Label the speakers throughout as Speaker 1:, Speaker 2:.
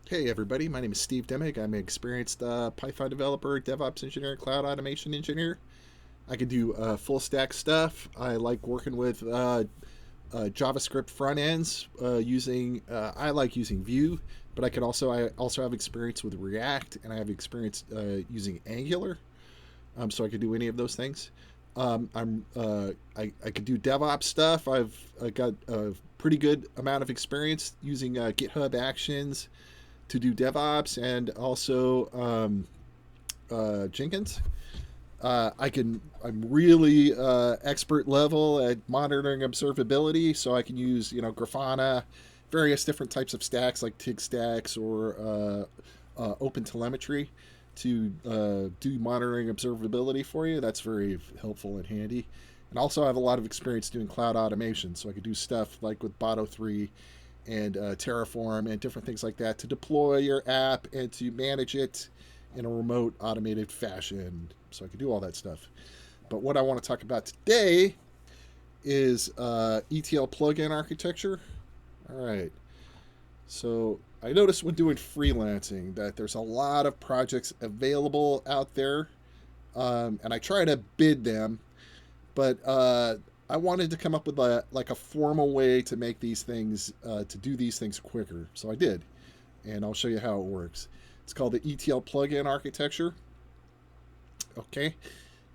Speaker 1: Hey everybody, my name is Steve Demick. I'm an experienced Python developer, DevOps engineer, cloud automation engineer. I can do full stack stuff. I like working with JavaScript front ends using. I like using Vue, but I also have experience with React, and I have experience using Angular. So I could do any of those things. I could do DevOps stuff. I got a pretty good amount of experience using GitHub Actions to do DevOps and also Jenkins. I'm really expert level at monitoring observability, so I can use Grafana, various different types of stacks like TIG stacks or Open Telemetry to do monitoring observability for you. That's very helpful and handy. And also, I have a lot of experience doing cloud automation, so I could do stuff like with Boto 3 and Terraform and different things like that to deploy your app and to manage it in a remote automated fashion. So I can do all that stuff. But what I want to talk about today is ETL Plugin Architecture. All right. So I noticed when doing freelancing that there's a lot of projects available out there, and I try to bid them, but I wanted to come up with a formal way to make these things to do these things quicker. So I did, and I'll show you how it works. It's called the ETL Plugin Architecture. Okay,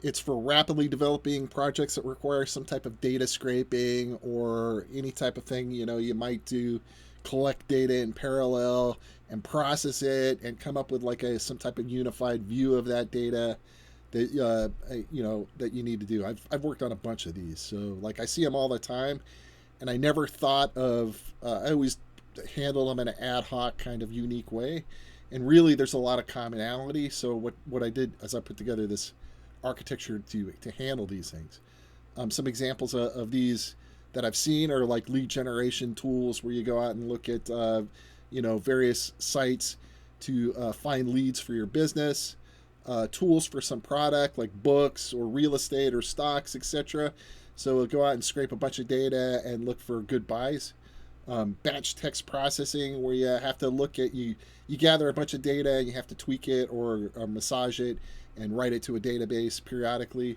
Speaker 1: it's for rapidly developing projects that require some type of data scraping or any type of thing you might do, collect data in parallel and process it and come up with some type of unified view of that data that that you need to do. I've worked on a bunch of these, so I see them all the time, and I never thought of. I always handle them in an ad hoc kind of unique way, and really there's a lot of commonality. So what I did is I put together this architecture to handle these things. Some examples of these that I've seen are like lead generation tools where you go out and look at various sites to find leads for your business, tools for some product like books or real estate or stocks, etc. So we'll go out and scrape a bunch of data and look for good buys. Batch text processing, where you have to look at you gather a bunch of data and you have to tweak it or massage it and write it to a database periodically.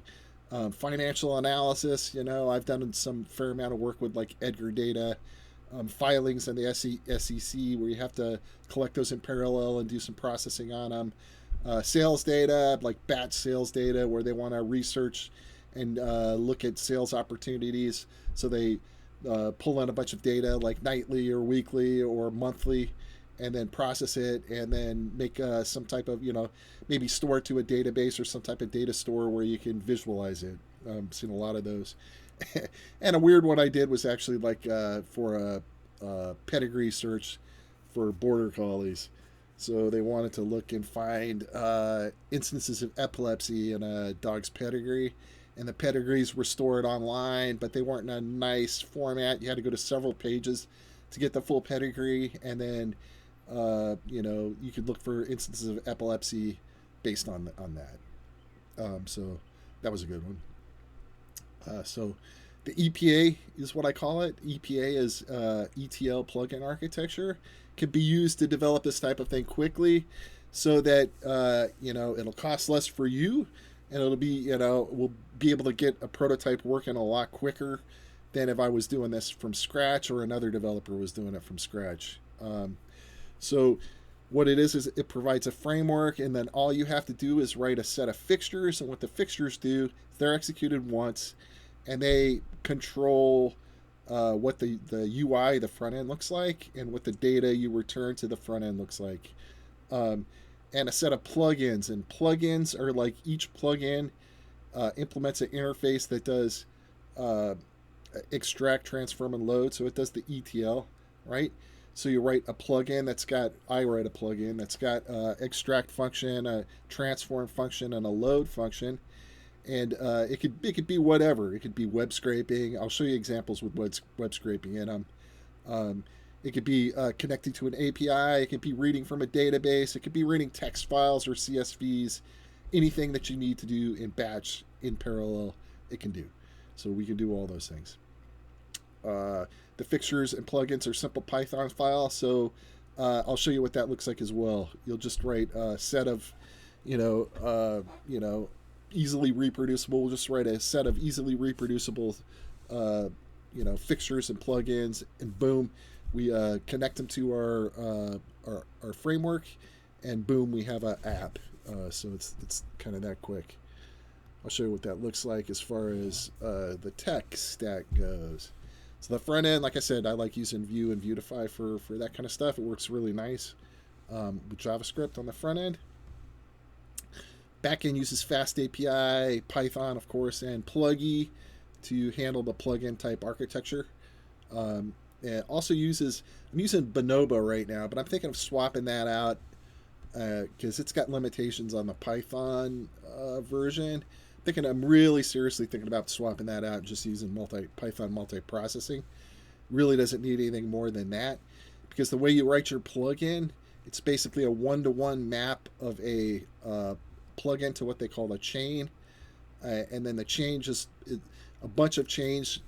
Speaker 1: Financial analysis, I've done some fair amount of work with like Edgar data, filings in the SEC where you have to collect those in parallel and do some processing on them. Sales data, like batch sales data, where they want to research and look at sales opportunities. So they pull in a bunch of data like nightly or weekly or monthly and then process it and then make some type of, maybe store it to a database or some type of data store where you can visualize it. I've seen a lot of those. And a weird one I did was actually for a pedigree search for border collies. So they wanted to look and find instances of epilepsy in a dog's pedigree. And the pedigrees were stored online, but they weren't in a nice format. You had to go to several pages to get the full pedigree. And then, you could look for instances of epilepsy based on that. So that was a good one. So the EPA is what I call it. EPA is ETL Plugin Architecture. Can be used to develop this type of thing quickly, so that it'll cost less for you, and it'll be we'll be able to get a prototype working a lot quicker than if I was doing this from scratch or another developer was doing it from scratch. So what it is it provides a framework, and then all you have to do is write a set of fixtures, and what the fixtures do, they're executed once, and they control what the UI, the front end, looks like, and what the data you return to the front end looks like. Um, and a set of plugins. And plugins are like each plugin implements an interface that does uh, extract, transform, and load. So it does the ETL, right? So you write a plugin I write a plugin that's got extract function, a transform function, and a load function, and it could be whatever. It could be web scraping. I'll show you examples with web scraping in them. It could be connecting to an API. It could be reading from a database. It could be reading text files or CSVs. Anything that you need to do in batch in parallel, it can do. So we can do all those things. The fixtures and plugins are simple Python files. So I'll show you what that looks like as well. You'll just write a set of, you know, easily reproducible. We'll just write a set of easily reproducible, uh, fixtures and plugins, and boom, we connect them to our framework, and boom, we have an app. So it's kind of that quick. I'll show you what that looks like as far as the tech stack goes. So the front end, like I said, I like using Vue and Vuetify for that kind of stuff. It works really nice with JavaScript on the front end. Backend uses Fast API, Python, of course, and Pluggy to handle the plugin type architecture. It also uses, I'm using Bonobo right now, but I'm thinking of swapping that out because it's got limitations on the Python version. I'm really seriously thinking about swapping that out, just using Python multi-processing. Really doesn't need anything more than that, because the way you write your plugin, it's basically a one-to-one map of a plugin to what they call a chain, and then the chain a bunch of chains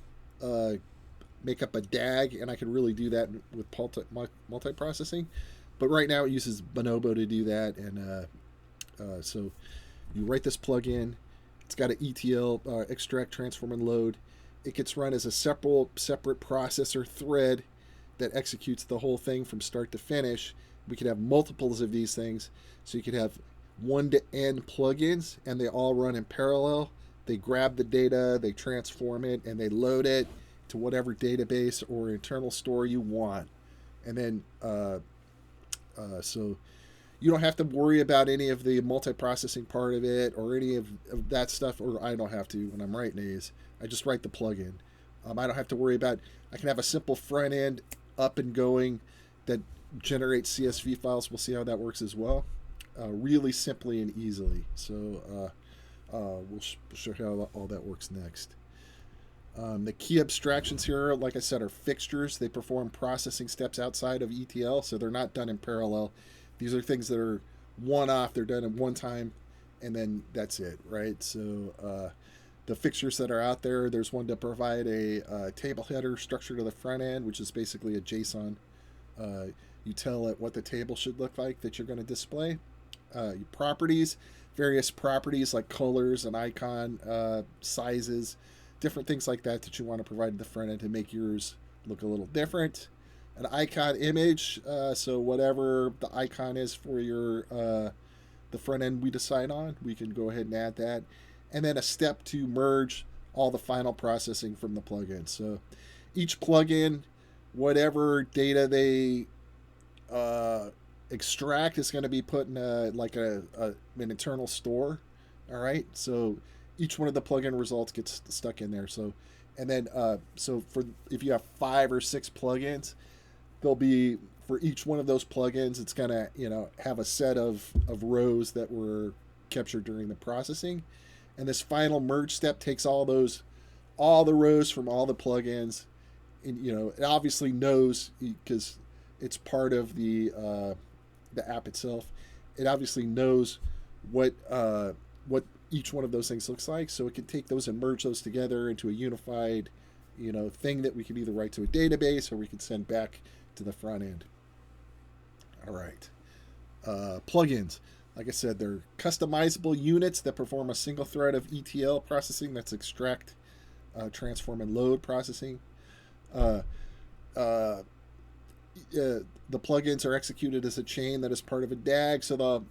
Speaker 1: make up a DAG, and I can really do that with multi-processing. But right now it uses Bonobo to do that, and so you write this plugin. It's got an ETL extract, transform, and load. It gets run as a separate processor thread that executes the whole thing from start to finish. We could have multiples of these things, so you could have one-to-end plugins, and they all run in parallel. They grab the data, they transform it, and they load it to whatever database or internal store you want. And then, so you don't have to worry about any of the multi-processing part of it or any of that stuff, or I don't have to when I'm writing these. I just write the plugin. I don't have to worry about, I can have a simple front end up and going that generates CSV files. We'll see how that works as well. Really simply and easily. So we'll show how all that works next. The key abstractions here, like I said, are fixtures. They perform processing steps outside of ETL, so they're not done in parallel. These are things that are one-off. They're done in one time, and then that's it, right? So the fixtures that are out there, there's one to provide a table header structure to the front end, which is basically a JSON. You tell it what the table should look like that you're going to display. Properties, various properties like colors and icon sizes, different things like that you want to provide to the front end to make yours look a little different. An icon image, so whatever the icon is for your the front end we decide on, we can go ahead and add that. And then a step to merge all the final processing from the plugin. So each plugin, whatever data they extract is going to be put in an internal store. All right, so each one of the plugin results gets stuck in there. So, and then so for if you have 5 or 6 plugins, there'll be, for each one of those plugins, it's gonna have a set of rows that were captured during the processing, and this final merge step takes all the rows from all the plugins, and it obviously knows, because it's part of the app itself. It obviously knows what each one of those things looks like, so it can take those and merge those together into a unified thing that we can either write to a database or we can send back to the front end. All right. Plugins. Like I said, they're customizable units that perform a single thread of ETL processing. That's extract, transform, and load processing. The plugins are executed as a chain that is part of a DAG. So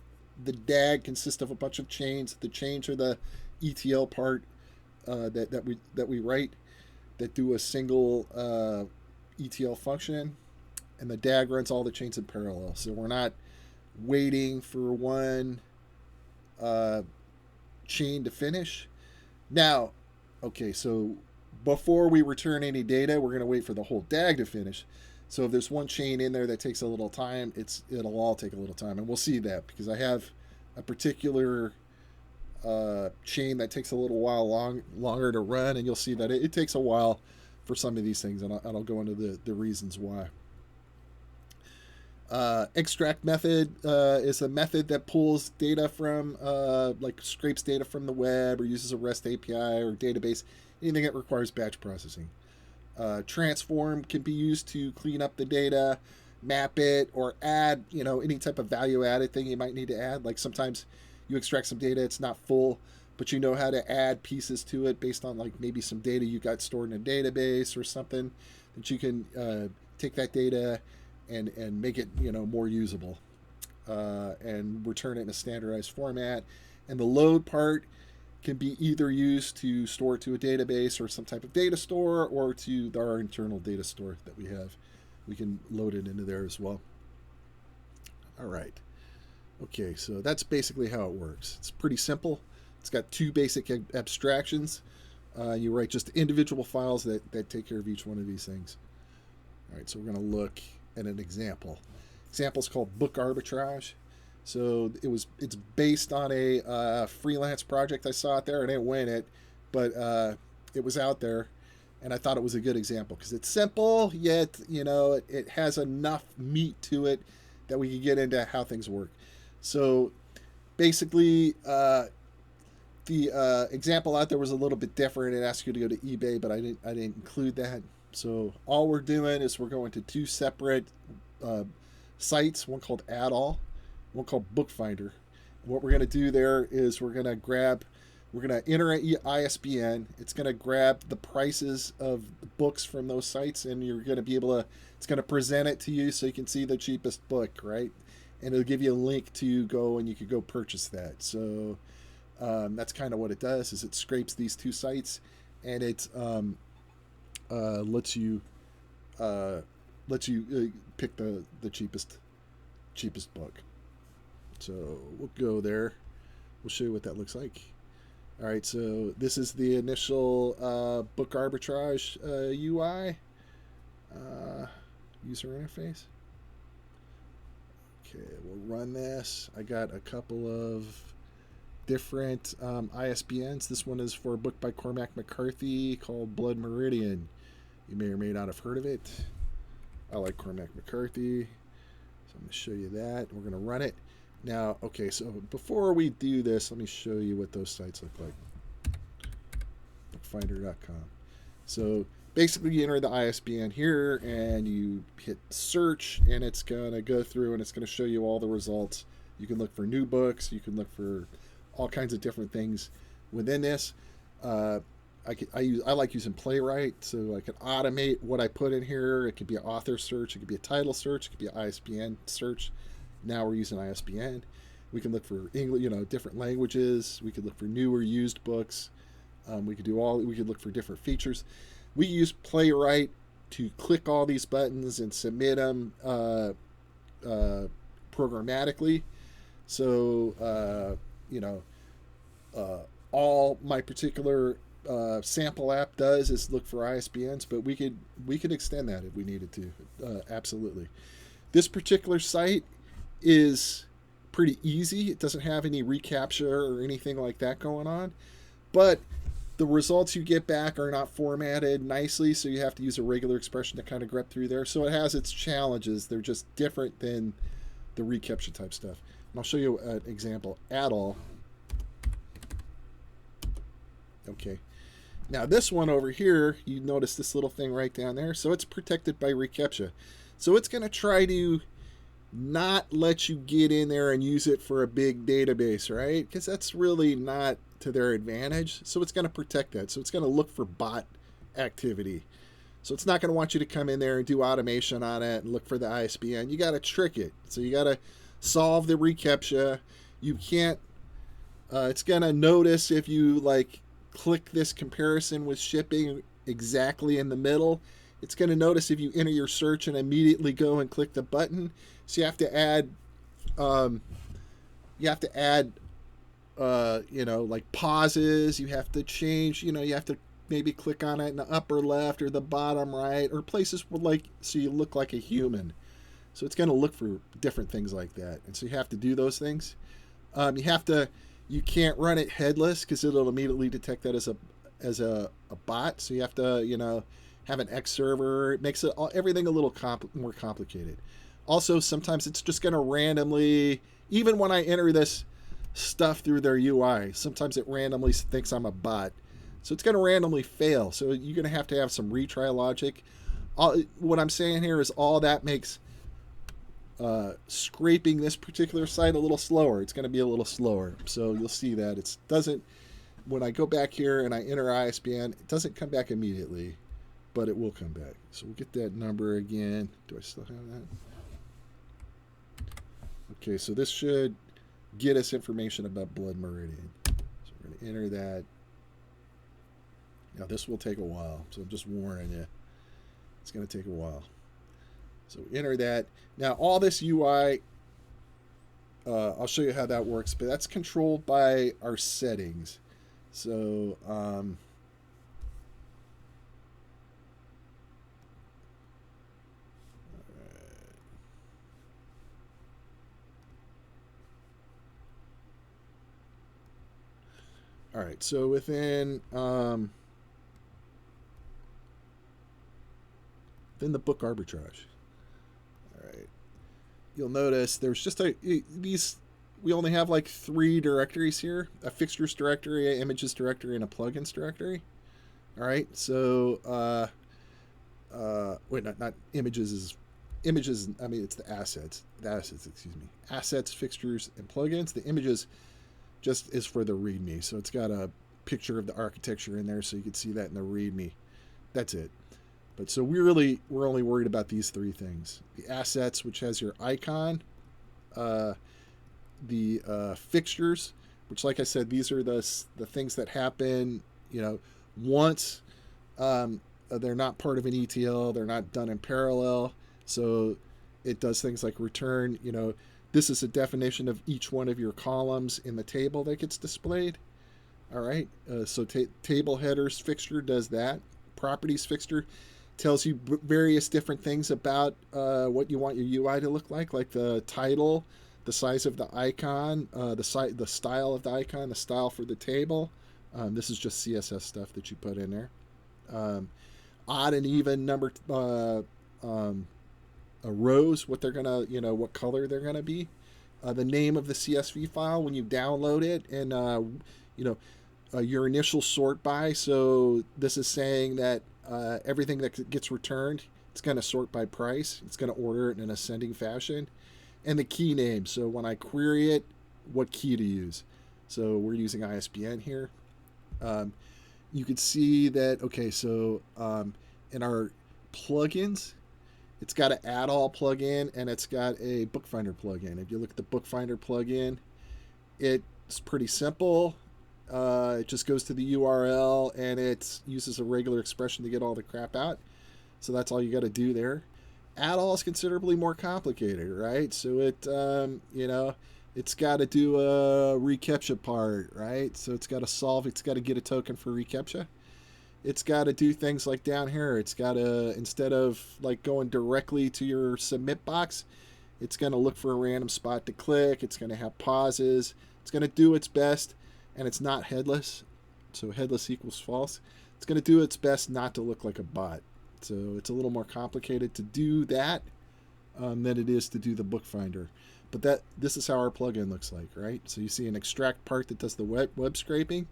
Speaker 1: the DAG consists of a bunch of chains. The chains are the ETL part that we write that do a single ETL function, and the DAG runs all the chains in parallel. So we're not waiting for one chain to finish. Now, okay, so before we return any data, we're going to wait for the whole DAG to finish. So if there's one chain in there that takes a little time, it'll all take a little time, and we'll see that because I have a particular chain that takes a little while longer to run, and you'll see that it takes a while for some of these things, and I'll go into the reasons why. Extract method is a method that pulls data from, scrapes data from the web or uses a REST API or database, anything that requires batch processing. Transform can be used to clean up the data, map it or add, any type of value added thing you might need to add. Like sometimes you extract some data, it's not full, but you know how to add pieces to it based on like maybe some data you got stored in a database or something that you can take that data and make it, more usable and return it in a standardized format. And the load part can be either used to store it to a database or some type of data store or to our internal data store that we have. We can load it into there as well. All right. Okay, so that's basically how it works. It's pretty simple. It's got two basic abstractions. You write just individual files that take care of each one of these things. All right, so we're going to look at an example. Example is called book arbitrage. So it's based on a freelance project I saw out there. I didn't win it, but it was out there, and I thought it was a good example because it's simple, yet it has enough meat to it that we can get into how things work. So basically, the example out there was a little bit different. It asked you to go to eBay, but I didn't include that. So all we're doing is we're going to two separate sites, one called ETL, one called Bookfinder. What we're going to do there is we're going to enter an ISBN. It's going to grab the prices of the books from those sites, and you're going to be able to, it's going to present it to you so you can see the cheapest book, right? And it'll give you a link to go and you could go purchase that. So that's kind of what it does is it scrapes these two sites and it lets you pick the cheapest book. So we'll go there. We'll show you what that looks like. All right, so this is the initial book arbitrage UI user interface. Okay, we'll run this. I got a couple of different ISBNs. This one is for a book by Cormac McCarthy called Blood Meridian. You may or may not have heard of it. I like Cormac McCarthy, so I'm going to show you that. We're going to run it. Now, okay, so before we do this, let me show you what those sites look like. Bookfinder.com. So basically you enter the ISBN here and you hit search and it's going to go through and it's going to show you all the results. You can look for new books. You can look for all kinds of different things within this. I like using Playwright, so I can automate what I put in here. It could be an author search. It could be a title search. It could be an ISBN search. Now we're using ISBN. We can look for English, different languages. We could look for new or used books. We could look for different features. We use Playwright to click all these buttons and submit them programmatically. So, all my particular sample app does is look for ISBNs, but we could extend that if we needed to. Absolutely. This particular site is pretty easy. It doesn't have any recapture or anything like that going on, but the results you get back are not formatted nicely, so you have to use a regular expression to kind of grep through there. So it has its challenges. They're just different than the recapture type stuff. And I'll show you an example. ETL. Okay. Now this one over here, you notice this little thing right down there. So it's protected by reCAPTCHA. So it's going to try to not let you get in there and use it for a big database, right? Because that's really not to their advantage. So it's going to protect that. So it's going to look for bot activity. So it's not going to want you to come in there and do automation on it and look for the ISBN. You got to trick it. So you got to solve the reCAPTCHA. You can't, it's going to notice if you click this comparison with shipping exactly in the middle. It's going to notice if you enter your search and immediately go and click the button. So you have to add, pauses. You have to change, you have to maybe click on it in the upper left or the bottom right or places so you look like a human. So it's going to look for different things like that. And so you have to do those things. You can't run it headless because it'll immediately detect that as a bot. So you have to, have an X server. It makes everything a little more complicated. Also, sometimes it's just going to randomly, even when I enter this stuff through their UI, sometimes it randomly thinks I'm a bot. So it's going to randomly fail. So you're going to have some retry logic. What I'm saying here is all that makes scraping this particular site a little slower. It's going to be a little slower. So you'll see that it doesn't, when I go back here and I enter ISBN, it doesn't come back immediately, but it will come back. So we'll get that number again. Do I still have that? Okay, so this should get us information about blood meridian. So we're going to enter that. Now this will take a while, so I'm just warning you. It's going to take a while. So enter that. Now all this UI, I'll show you how that works, but that's controlled by our settings. So all right, so within the book arbitrage, all right, you'll notice there's just these. We only have like 3 directories here: a fixtures directory, a images directory, and a plugins directory. All right, so wait, not images is images. I mean, it's the assets. The assets, excuse me. Assets, fixtures, and plugins. The images just is for the README. So it's got a picture of the architecture in there, so you can see that in the README. That's it. But so we're only worried about these 3 things: the assets, which has your icon, the fixtures, which, like I said, these are the things that happen, once. They're not part of an ETL. They're not done in parallel. So it does things like return, this is a definition of each one of your columns in the table that gets displayed. All right. So table headers fixture does that. Properties fixture tells you various different things about what you want your UI to look like the title, the size of the icon, the style of the icon, the style for the table. This is just CSS stuff that you put in there. Odd and even number rows, what they're gonna, what color they're gonna be. The name of the CSV file when you download it, and your initial sort by. So this is saying that everything that gets returned, it's going to sort by price. It's going to order it in an ascending fashion. And the key name. So when I query it, what key to use. So we're using ISBN here. You could see that, okay, so in our plugins, it's got an add-all plugin and it's got a bookfinder plugin. If you look at the bookfinder plugin, it's pretty simple. It just goes to the URL and it uses a regular expression to get all the crap out. So that's all you got to do there. Add-all is considerably more complicated, right? So it's got to do a reCAPTCHA part, right? So it's got to get a token for reCAPTCHA. It's got to do things like down here. It's got to, instead of like going directly to your submit box, it's going to look for a random spot to click. It's going to have pauses. It's going to do its best, and it's not headless. So headless equals false. It's going to do its best not to look like a bot. So it's a little more complicated to do that than it is to do the bookfinder. But this is how our plugin looks like, right? So you see an extract part that does the web scraping.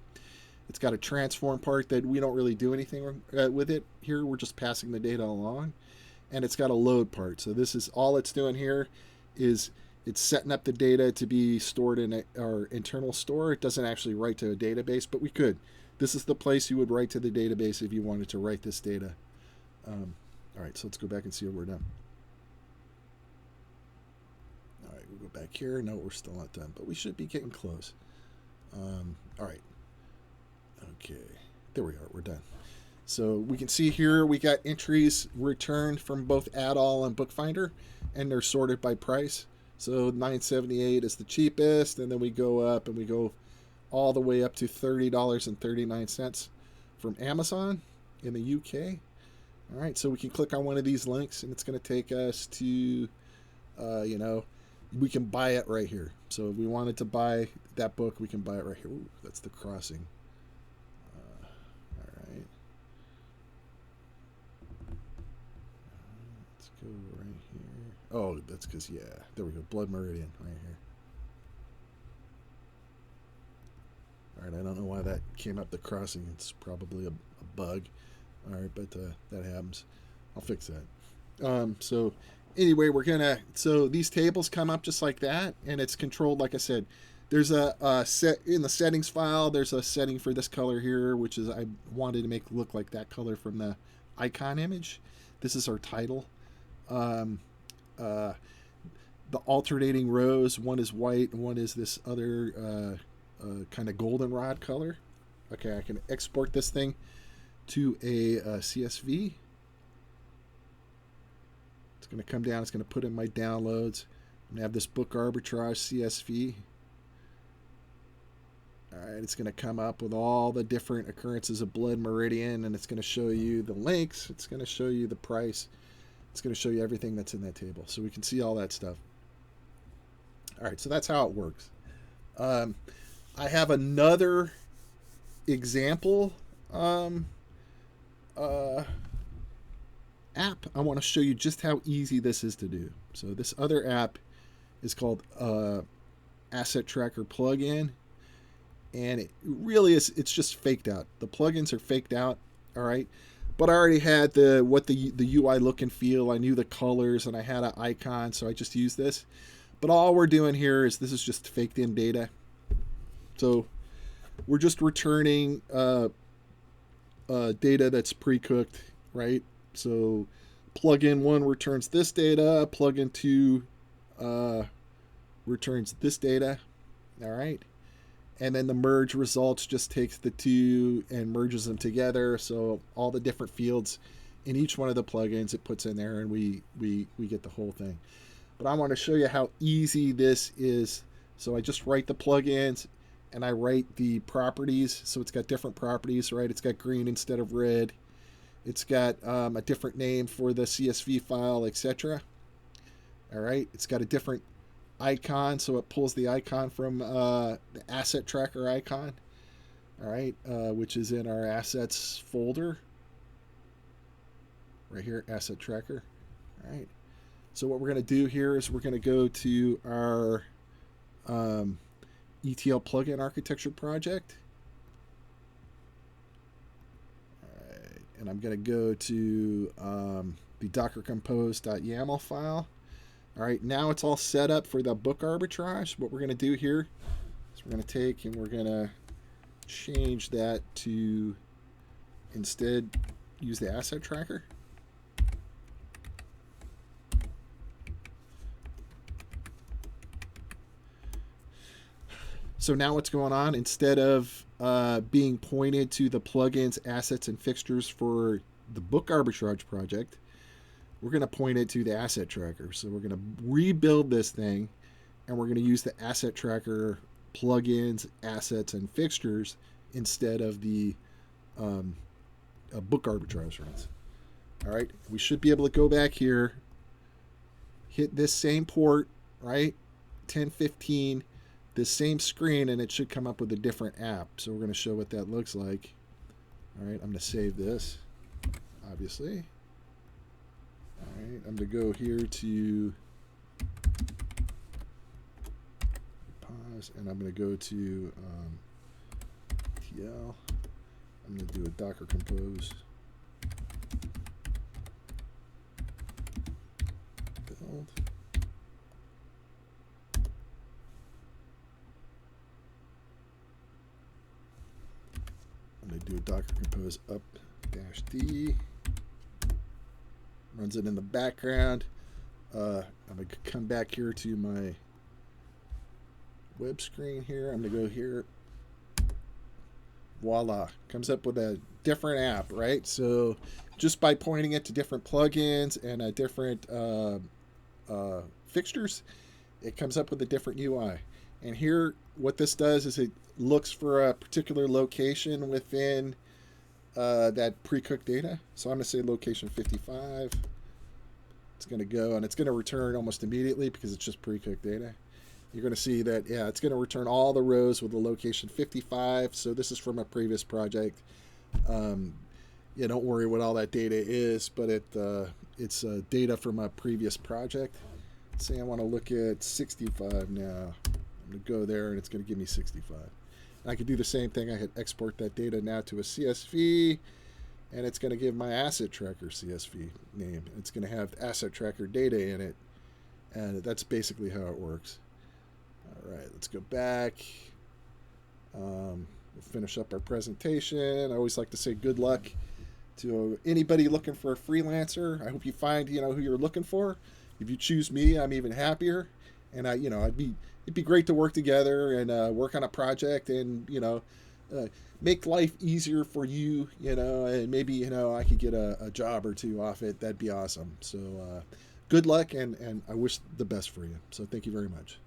Speaker 1: It's got a transform part that we don't really do anything with it. Here we're just passing the data along. And it's got a load part. So this is all it's doing here is it's setting up the data to be stored in our internal store. It doesn't actually write to a database, but we could. This is the place you would write to the database if you wanted to write this data. All right, so let's go back and see what we're done. All right, we'll go back here. No, we're still not done, but we should be getting close. All right. Okay, there we are. We're done. So we can see here we got entries returned from both add-all and bookfinder, and they're sorted by price. So $9.78 is the cheapest, and then we go up and we go all the way up to $30.39 from Amazon in the UK. All right, so we can click on one of these links, and it's going to take us to, we can buy it right here. So if we wanted to buy that book, we can buy it right here. Ooh, that's the crossing. All right. Let's go right here. Oh, that's because, yeah, there we go. Blood Meridian right here. All right, I don't know why that came up the crossing. It's probably a bug. All right, but that happens. I'll fix that. So anyway, so these tables come up just like that, and it's controlled, like I said. There's a set in the settings file. There's a setting for this color here, which is I wanted to make look like that color from the icon image. This is our title. Um, uh, the alternating rows, one is white and one is this other kind of goldenrod color. Okay, I can export this thing to a CSV. It's going to come down. It's going to put in my downloads. I'm going to have this book arbitrage CSV. All right, it's going to come up with all the different occurrences of blood meridian, and it's going to show you the links. It's going to show you the price. It's going to show you everything that's in that table, so we can see all that stuff. All right, so that's how it works. I have another example app. I want to show you just how easy this is to do. So this other app is called Asset Tracker Plugin, and it really is. It's just faked out. The plugins are faked out. All right, but I already had the UI look and feel. I knew the colors, and I had an icon, so I just used this. But all we're doing here is this is just faked in data. So we're just returning data that's pre-cooked, right? So plugin 1 returns this data, plugin 2 returns this data, all right? And then the merge results just takes the two and merges them together. So all the different fields in each one of the plugins it puts in there, and we get the whole thing. But I want to show you how easy this is. So I just write the plugins and I write the properties. So it's got different properties, right? It's got green instead of red. It's got a different name for the CSV file, etc. All right. It's got a different icon, so it pulls the icon from the asset tracker icon. All right, which is in our assets folder. Right here, asset tracker. All right. So what we're going to do here is we're going to go to our ETL Plugin Architecture project. All right. And I'm going to go to the docker compose.yaml file. All right, now it's all set up for the book arbitrage. What we're going to do here is we're going to take and we're going to change that to instead use the asset tracker. So now what's going on, instead of being pointed to the plugins, assets, and fixtures for the book arbitrage project, we're going to point it to the asset tracker. So we're going to rebuild this thing, and we're going to use the asset tracker plugins, assets, and fixtures instead of the book arbitrage runs. All right, we should be able to go back here, hit this same port, right, 1015, this same screen, and it should come up with a different app. So we're going to show what that looks like. All right, I'm going to save this, obviously. All right, I'm going to go here to pause, and I'm going to go to ETL. I'm going to do a docker compose build. I'm going to do a docker compose up -d. Runs it in the background. I'm going to come back here to my web screen here. I'm going to go here. Voila. Comes up with a different app, right? So just by pointing it to different plugins and different fixtures, it comes up with a different UI. And here, what this does is it looks for a particular location within that pre-cooked data. So I'm going to say location 55. It's going to go, and it's going to return almost immediately because it's just pre-cooked data. You're going to see that, yeah, it's going to return all the rows with the location 55. So this is from a previous project. Yeah, don't worry what all that data is, but it's data from a previous project. Say I want to look at 65 now. I'm going to go there, and it's going to give me 65. I could do the same thing. I could export that data now to a CSV, and it's going to give my asset tracker CSV name. It's going to have asset tracker data in it, and that's basically how it works. All right, let's go back. We'll finish up our presentation. I always like to say good luck to anybody looking for a freelancer. I hope you find who you're looking for. If you choose me, I'm even happier. And it'd be great to work together and work on a project and make life easier for you. And maybe I could get a job or two off it. That'd be awesome. So good luck, and I wish the best for you. So thank you very much.